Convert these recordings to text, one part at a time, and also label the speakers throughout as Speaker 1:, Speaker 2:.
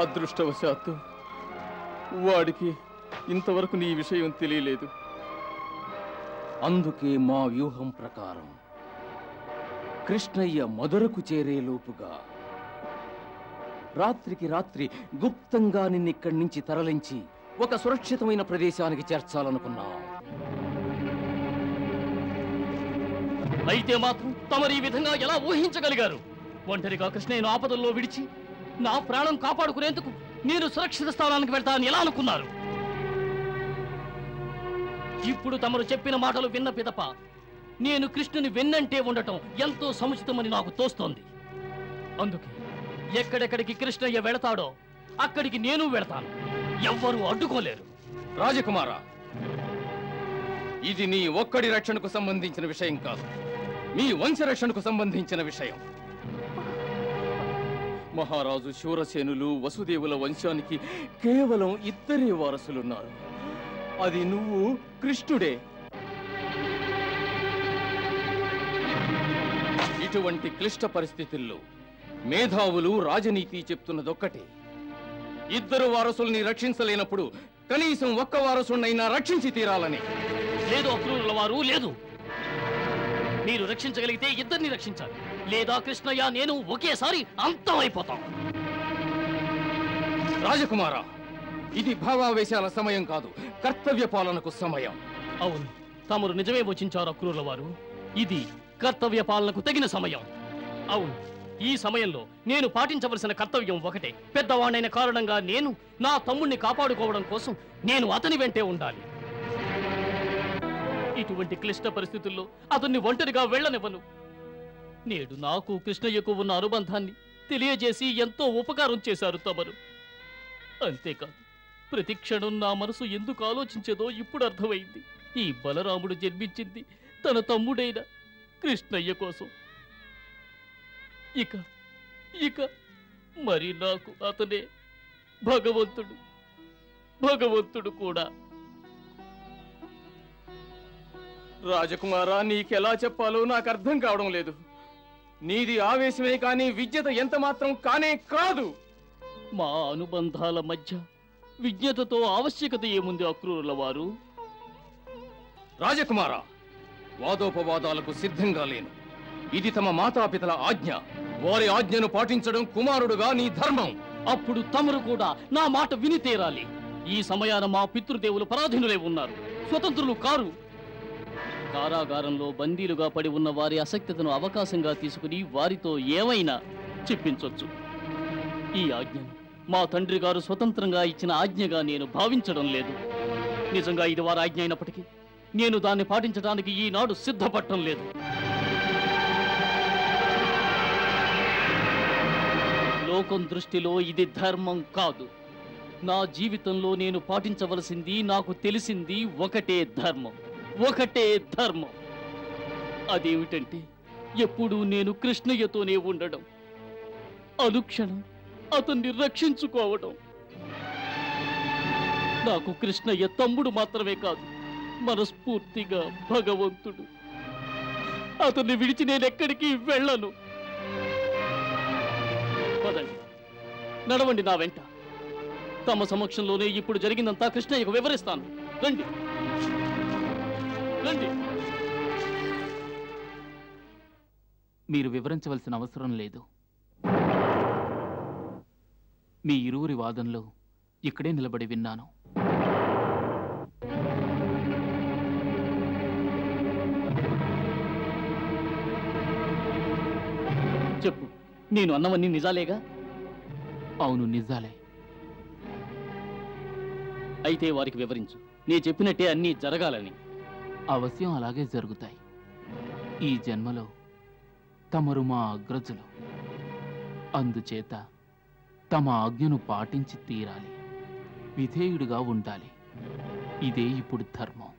Speaker 1: అదృష్టవశాత్తు వాడికి ఇంతవరకు నీ విషయం తెలియలేదు.
Speaker 2: అందుకే మా వ్యూహం ప్రకారం కృష్ణయ్య మధురకు చేరేలోపుగా రాత్రికి రాత్రి గుప్తంగా నిన్నిక్కడి నుంచి తరలించి ఒక సురక్షితమైన ప్రదేశానికి చేర్చాలనుకున్నాం.
Speaker 3: అయితే మాత్రం తమరు ఈ విధంగా ఎలా ఊహించగలిగారు? ఒంటరిగా కృష్ణయ్యను ఆపదల్లో విడిచి నా ప్రాణం కాపాడుకునేందుకు నేను సురక్షిత స్థానానికి వెళ్తానని ఎలా అనుకున్నారు? ఇప్పుడు తమరు చెప్పిన మాటలు విన్న పిదప నేను కృష్ణుని వెన్నంటే ఉండటం ఎంతో సముచితమని నాకు తోస్తోంది. అందుకే ఎక్కడెక్కడికి కృష్ణయ్య వెళతాడో అక్కడికి నేను వెళతాను. ఎవ్వరూ అడ్డుకోలేరు.
Speaker 2: రాజకుమార, ఇది నీ ఒక్కడి రక్షణకు సంబంధించిన విషయం కాదు, మీ వంశ రక్షణకు సంబంధించిన విషయం.
Speaker 1: మహారాజు శూరసేనులు వసుదేవుల వంశానికి కేవలం ఇద్దరే వారసులున్నారు. అది నువ్వు, కృష్ణుడే.
Speaker 2: ఇటువంటి క్లిష్ట పరిస్థితుల్లో మేధావులు రాజనీతి చెప్తున్నదొక్కటే, ఇద్దరు వారసుల్ని రక్షించలేనప్పుడు కనీసం ఒక్క వారసునైనా రక్షించి తీరాలని.
Speaker 3: లేదు అక్రూరుల వారు, లేదు. మీరు రక్షించగలిగితే ఇద్దరిని రక్షించాలి, లేదా కృష్ణయ్య నేను ఒకేసారి అంతమైపోతాం.
Speaker 2: రాజకుమార, ఇది భావావేశాల సమయం కాదు, కర్తవ్య పాలనకు సమయం.
Speaker 3: అవును, తమరు నిజమే వచించారు అక్రూరుల వారు. ఇది కర్తవ్య పాలనకు తగిన సమయం. అవును, ఈ సమయంలో నేను పాటించవలసిన కర్తవ్యం ఒకటే. పెద్దవాణ్ణైన కారణంగా నేను నా తమ్ముణ్ణి కాపాడుకోవడం కోసం నేను అతని వెంటే ఉండాలి. ఇటువంటి క్లిష్ట పరిస్థితుల్లో అతన్ని ఒంటరిగా వెళ్ళనివ్వను. నేడు నాకు కృష్ణయ్యకు ఉన్న అనుబంధాన్ని తెలియజేసి ఎంతో ఉపకారం చేశారు తమరు. అంతేకాదు, ప్రతి క్షణం నా మనసు ఎందుకు ఆలోచించేదో ఇప్పుడు అర్థమైంది. ఈ బలరాముడు జన్మించింది తన తమ్ముడైన కృష్ణయ్య కోసం. ఇక ఇక మరి నాకు అతనే భగవంతుడు కూడా.
Speaker 1: రాజకుమారా, నీకెలా చెప్పాలో నాకు అర్థం కావడం లేదు. నీది ఆవేశమే కానీ విద్యత ఎంత మాత్రం కానే కాదు.
Speaker 3: మా అనుబంధాల మధ్య విజ్ఞతతో ఆవశ్యకత ఏముంది అక్రూరుల వారు?
Speaker 2: రాజకుమార, వాదోపవాదాలకు సిద్ధంగా లేను. ఇది తమ మాతాపితల ఆజ్ఞ. వారి ఆజ్ఞను పాటించడం కుమారుడుగా నీ ధర్మం.
Speaker 3: అప్పుడు తమరు కూడా నా మాట విని తీరాలి. ఈ సమయాన మా పితృదేవులు పరాధీనులై ఉన్నారు, స్వతంత్రులు కారు. కారాగారంలో బందీలుగా పడి ఉన్న వారి అసక్తతను అవకాశంగా తీసుకుని వారితో ఏమైనా చెప్పించొచ్చు. ఈ ఆజ్ఞను మా తండ్రి గారు స్వతంత్రంగా ఇచ్చిన ఆజ్ఞగా నేను భావించడం లేదు. నిజంగా ఇది వారి ఆజ్ఞ అయినప్పటికీ నేను దాన్ని పాటించడానికి ఈనాడు సిద్ధపడటం లేదు. లోకం దృష్టిలో ఇది ధర్మం కాదు. నా జీవితంలో నేను పాటించవలసింది, నాకు తెలిసింది ఒకటే ధర్మం. అదేమిటంటే ఎప్పుడూ నేను కృష్ణయ్యతోనే ఉండడం, అనుక్షణం అతన్ని రక్షించుకోవడం. నాకు కృష్ణయ్య తమ్ముడు మాత్రమే కాదు, మనస్ఫూర్తిగా భగవంతుడు. అతన్ని విడిచి నేనెక్కడికి వెళ్ళను. పదండి, నడవండి నా వెంట. తమ సమక్షంలోనే ఇప్పుడు జరిగిందంతా కృష్ణయ్యకు వివరిస్తాను. రండి రండి.
Speaker 4: మీరు వివరించవలసిన అవసరం లేదు. మీ ఇరువురి వాదనలో ఇక్కడే నిలబడి విన్నాను.
Speaker 3: చెప్పు, నేను అన్నవన్నీ నిజాలేగా?
Speaker 4: అవును, నిజాలే.
Speaker 3: అయితే వారికి వివరించు, నే చెప్పినట్టే అన్నీ జరగాలని.
Speaker 4: అవశ్యం అలాగే జరుగుతాయి. ఈ జన్మలో తమరు మా అగ్రజులు, అందుచేత తమ ఆజ్ఞను పాటించి తీరాలి, విధేయుడిగా ఉండాలి. ఇదే ఇప్పుడు ధర్మం.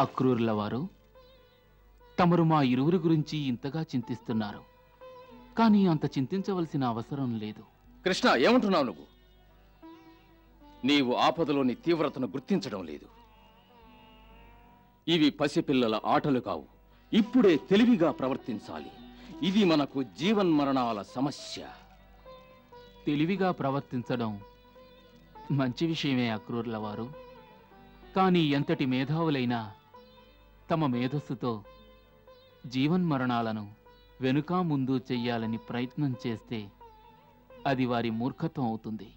Speaker 4: అక్రూరుల వారు, తమరు మా ఇరువురి గురించి ఇంతగా చింతిస్తున్నారు, కానీ అంత చింతించవలసిన అవసరం లేదు.
Speaker 2: కృష్ణ, ఏమంటున్నావు నువ్వు? నీవు ఆపదలోని తీవ్రతను గుర్తించడం లేదు. ఇవి పసిపిల్లల ఆటలు కావు. ఇప్పుడే తెలివిగా ప్రవర్తించాలి. ఇది మనకు జీవన్మరణాల సమస్య.
Speaker 4: తెలివిగా ప్రవర్తించడం మంచి విషయమే అక్రూరుల వారు. కానీ ఎంతటి మేధావులైనా తమ మేధస్సుతో జీవన్మరణాలను వెనుక ముందు చెయ్యాలని ప్రయత్నం చేస్తే అది వారి మూర్ఖత్వం అవుతుంది.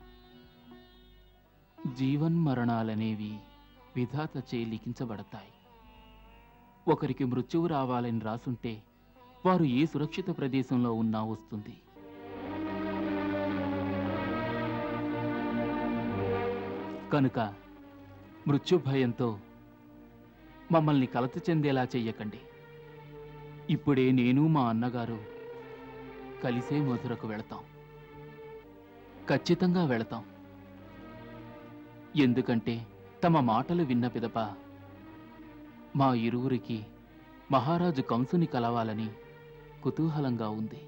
Speaker 4: జీవన్మరణాలనేవి విధాతచే లిఖించబడతాయి. ఒకరికి మృత్యువు రావాలని రాసుంటే వారు ఏ సురక్షిత ప్రదేశంలో ఉన్నా వస్తుంది. కనుక మృత్యుభయంతో మమ్మల్ని కలత చెందేలా చెయ్యకండి. ఇప్పుడే నేను మా అన్నగారు కలిసే మధురకు వెళతాం. ఖచ్చితంగా వెళతాం. ఎందుకంటే తమ మాటలు విన్న పిదప మా ఇరువురికి మహారాజు కంసుని కలవాలని కుతూహలంగా ఉంది.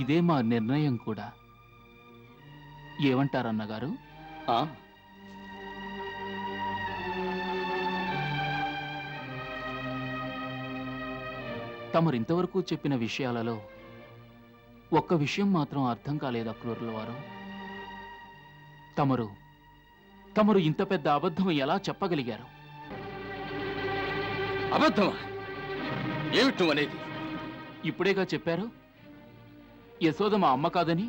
Speaker 4: ఇదే మా నిర్ణయం కూడా. ఏమంటారన్నగారు? తమరింతవరకు చెప్పిన విషయాలలో ఒక్క విషయం మాత్రం అర్థం కాలేదు అక్రూరుల వారు. తమరు ఇంత పెద్ద అబద్ధం ఎలా చెప్పగలిగారు?
Speaker 2: అబద్ధమా? ఏమిటి అనేది?
Speaker 4: ఇప్పుడేగా చెప్పారు యశోద మా అమ్మ కాదని.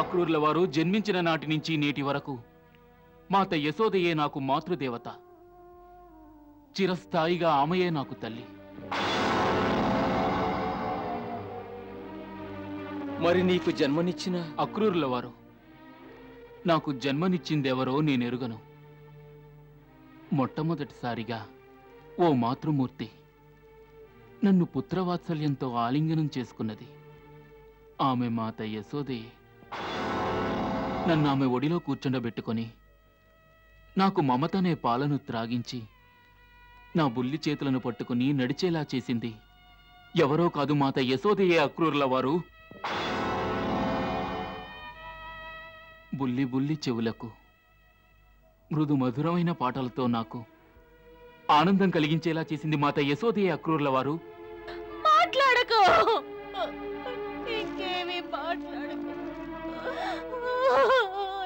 Speaker 4: అక్రూరుల వారు జన్మించిన నాటి నుంచి నేటి వరకు మాత యశోదయే నాకు మాతృదేవత. చిరస్థాయిగా ఆమెయే నాకు తల్లి.
Speaker 2: మరి నీకు జన్మనిచ్చిన
Speaker 4: అక్రూరుల వారు నాకు జన్మనిచ్చిందెవరో నేనెరుగను. మొట్టమొదటిసారిగా ఓ మాతృమూర్తి నన్ను పుత్రవాత్సల్యంతో ఆలింగనం చేసుకున్నది. ఆమె మాత యశోదయే. నన్ను ఆమె ఒడిలో కూర్చుండబెట్టుకొని నాకు మమతనే పాలను త్రాగించి నా బుల్లి చేతులను పట్టుకుని నడిచేలా చేసింది ఎవరో కాదు, మాత యశోదయే. అక్రూరుల వారు బుల్లి బుల్లి చెవులకు మృదు మధురమైన పాటలతో నాకు ఆనందం కలిగించేలా చేసింది మాత యశోదయే. అక్రూరుల వారు
Speaker 5: మాట్లాడకు, ఇంకేమీ మాట్లాడకు.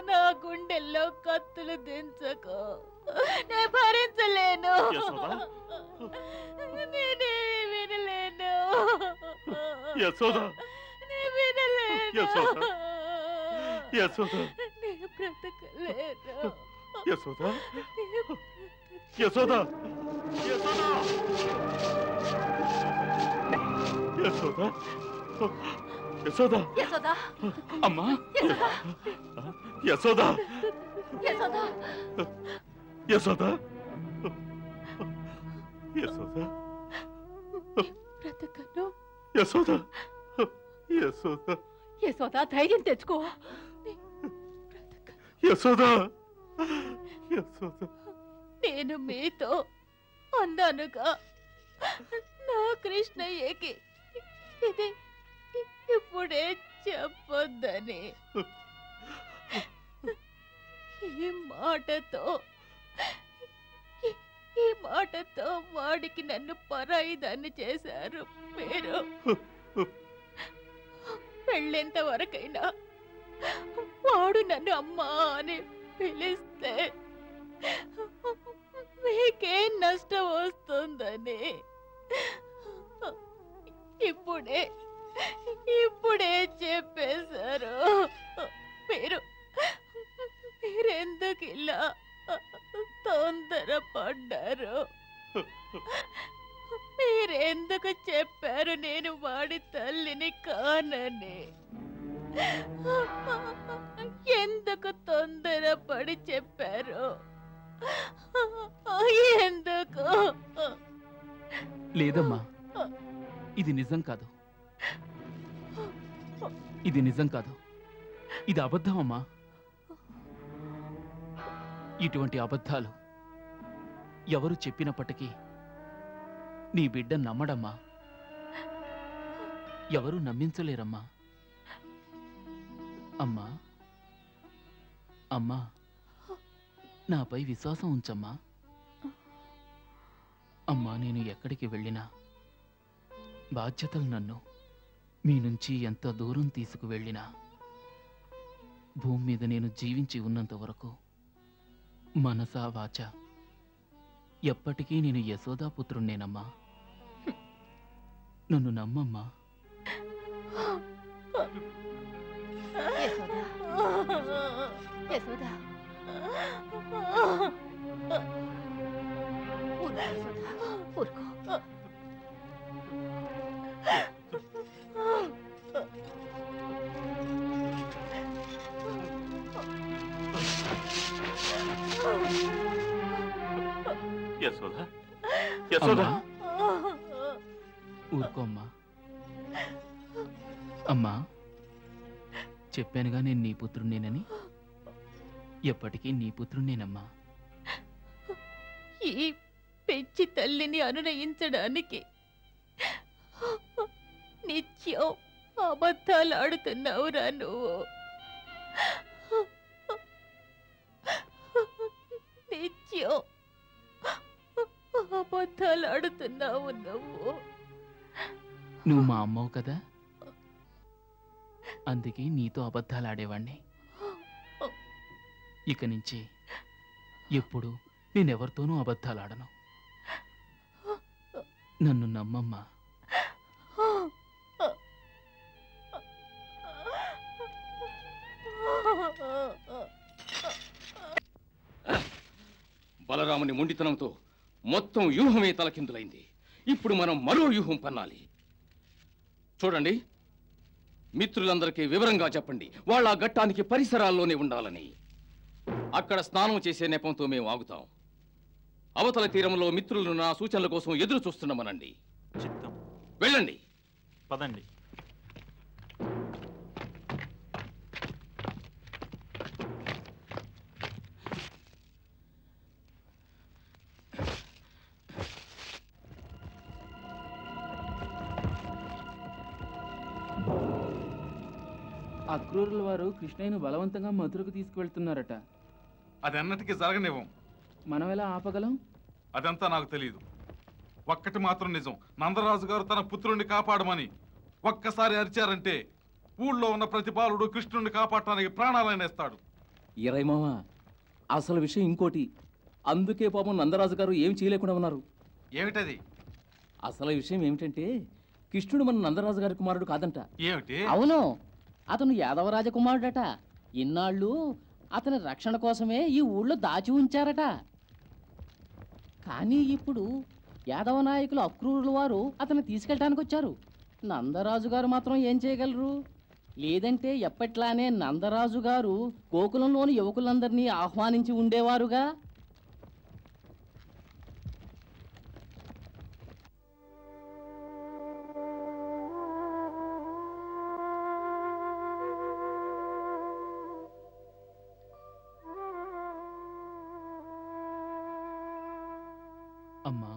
Speaker 5: నా గుండెల్లో కత్తులు దించకు. నేను భరించలేను. నేనే వినలేను. నేను వినలేను. నేను బ్రతకలేను.
Speaker 4: అమ్మా,
Speaker 5: బ్రతకను.
Speaker 6: యశోదా, ధైర్యం తెచ్చుకో.
Speaker 5: నేను మీతో అన్నానుగా నా కృష్ణయ్యకి ఇది ఇప్పుడే చెప్పొద్దని. ఈ మాటతో వాడికి నన్ను పరాయిదాన్ని చేశారు మీరు. పెళ్ళేంత వరకైనా వాడు నన్ను అమ్మా అని పిలిస్తే మీకేం నష్టం వస్తుందని ఇప్పుడే చెప్పేశారు. మీరెందుకు ఇలా తొందరపడ్డారు? మీరెందుకు చెప్పారు నేను వాడి తల్లిని కానని? ఎందుకు తొందరపడి చెప్పారు? ఎందుకు?
Speaker 4: లేదమ్మా, ఇది నిజం కాదు. ఇది నిజం కాదు. ఇది అబద్ధం అమ్మా. ఇటువంటి అబద్ధాలు ఎవరు చెప్పినప్పటికీ నీ బిడ్డ నమ్మడమ్మా. ఎవరు నమ్మించలేరమ్మా. అమ్మా, అమ్మా, నాపై విశ్వాసం ఉంచమ్మా. అమ్మా, నేను ఎక్కడికి వెళ్ళినా బాధ్యతలు నన్ను మీ నుంచి ఎంత దూరం తీసుకువెళ్ళినా భూమి మీద నేను జీవించి ఉన్నంత వరకు మనసా వాచ ఎప్పటికీ నేను యశోదాపుత్రుణ్ణేనమ్మా. నన్ను నమ్మమ్మా.
Speaker 6: యశోదా, యశోదా. ఊరుకో యశోదా, ఊరుకో.
Speaker 7: యశోదా, యశోదా.
Speaker 4: ఊరుకోమ్మా. అమ్మా, చెప్పానుగా నేను నీ పుత్రుణ్ణేనని. ఎప్పటికీ నీ పుత్రుణ్ణేనమ్మా.
Speaker 5: ఈ పెంచి తల్లిని అనునయించడానికి నిత్యం అబద్ధాలు ఆడుతున్నావురా నువ్వు. నిత్యం అబద్ధాలు ఆడుతున్నావు నువ్వు.
Speaker 4: నువ్వు మా అమ్మవు కదా, అందుకే నీతో అబద్ధాలు ఆడేవాణ్ణి. ఇక నుంచి ఎప్పుడు నేనెవరితోనూ అబద్ధాలు ఆడను. నన్ను నమ్మమ్మా.
Speaker 2: బలరాముని మొండితనంతో మొత్తం వ్యూహమే తలకిందులైంది. ఇప్పుడు మనం మరో వ్యూహం పన్నాలి. చూడండి, మిత్రులందరికీ వివరంగా చెప్పండి, వాళ్ళ ఆ ఘట్టానికి పరిసరాల్లోనే ఉండాలని. అక్కడ స్నానం చేసే నెపంతో మేము ఆగుతాం. అవతల తీరంలో మిత్రులను నా సూచనల కోసం ఎదురు చూస్తున్నామనండి.
Speaker 7: చిత్తం.
Speaker 2: వెళ్ళండి.
Speaker 7: పదండి.
Speaker 4: అక్రూరుల వారు కృష్ణయ్యను బలవంతంగా మధురకు తీసుకువెళ్తున్నారట.
Speaker 8: అది అన్నటికీ జరగనివ్వం.
Speaker 4: మనం ఎలా ఆపగలం?
Speaker 8: అదంతా నాకు తెలియదు. ఒక్కటి మాత్రం నిజం, నందరాజు గారు తన పుత్రుణ్ణి కాపాడమని ఒక్కసారి అరిచారంటే ఊళ్ళో ఉన్న ప్రతి బాలుడు కృష్ణుణ్ణి కాపాడటానికి ప్రాణాలనేస్తాడు.
Speaker 1: మామ, అసలు విషయం ఇంకోటి. అందుకే పాపం నందరాజు గారు ఏం చేయలేకుండా ఉన్నారు.
Speaker 8: ఏమిటది?
Speaker 1: అసలు విషయం ఏమిటంటే, కృష్ణుడు మన నందరాజు గారి కుమారుడు కాదంట.
Speaker 8: ఏమిటి?
Speaker 3: అవును, అతను యాదవరాజ కుమారుడట. ఇన్నాళ్ళు అతని రక్షణ కోసమే ఈ ఊళ్ళో దాచి ఉంచారట. కానీ ఇప్పుడు యాదవ నాయకులు అక్రూరుల వారు అతన్ని తీసుకెళ్ళటానికి వచ్చారు. నందరాజు గారు మాత్రం ఏం చేయగలరు? లేదంటే ఎప్పట్లానే నందరాజు గారు గోకులంలోని యువకులందరినీ ఆహ్వానించి ఉండేవారుగా.
Speaker 4: అమ్మా,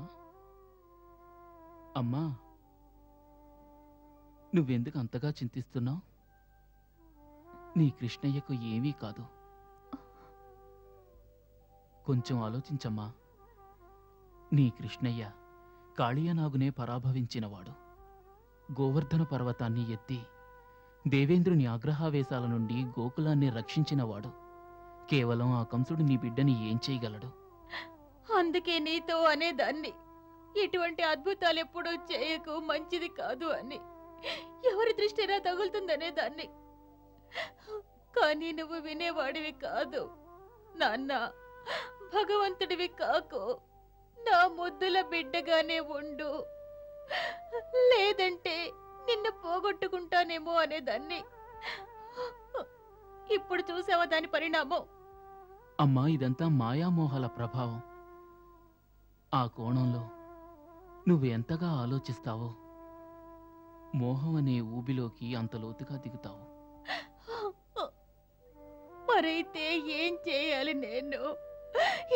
Speaker 4: అమ్మా, నువ్వెందుకు అంతగా చింతిస్తున్నావు? నీ కృష్ణయ్యకు ఏమీ కాదు. కొంచెం ఆలోచించమ్మా. నీ కృష్ణయ్య కాళీయనాగునే పరాభవించినవాడు. గోవర్ధన పర్వతాన్ని ఎత్తి దేవేంద్రుని ఆగ్రహావేశాల నుండి గోకులాన్ని రక్షించినవాడు. కేవలం ఆ కంసుడు నీ బిడ్డని ఏం చేయగలడు?
Speaker 5: అందుకే నీతో అనేదాన్ని, ఇటువంటి అద్భుతాలు ఎప్పుడూ చేయకు, మంచిది కాదు అని. ఎవరి దృష్టినా తగులుతుందనే దాన్ని. కానీ నువ్వు వినేవాడివి కాదు నాన్న. భగవంతుడివి కాకు, నా ముద్దుల బిడ్డగానే ఉండు, లేదంటే నిన్ను పోగొట్టుకుంటానేమో అనేదాన్ని. ఇప్పుడు చూసావా దాని పరిణామం?
Speaker 4: అమ్మా, ఇదంతా మాయామోహాల ప్రభావం. ఆ కోణంలో నువ్వెంతగా ఆలోచిస్తావో మోహం అనే ఊబిలోకి అంత లోతుగా దిగుతావు.
Speaker 5: మరైతే ఏం చేయాలి? నేను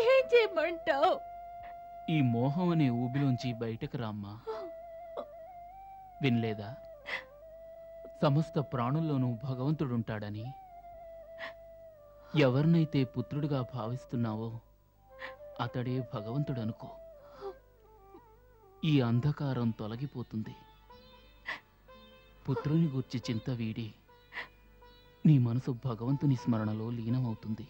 Speaker 5: ఏం చేయమంటావు?
Speaker 4: ఈ మోహం అనే ఊబిలోంచి బయటకు రామ్మా. వినలేదా, సమస్త ప్రాణుల్లోనూ భగవంతుడుంటాడని? ఎవరినైతే పుత్రుడిగా భావిస్తున్నావో అతడే భగవంతుడనుకో. ఈ అంధకారం తొలగిపోతుంది. పుత్రుని గూర్చి చింత వీడి నీ మనసు భగవంతుని స్మరణలో లీనమవుతుంది.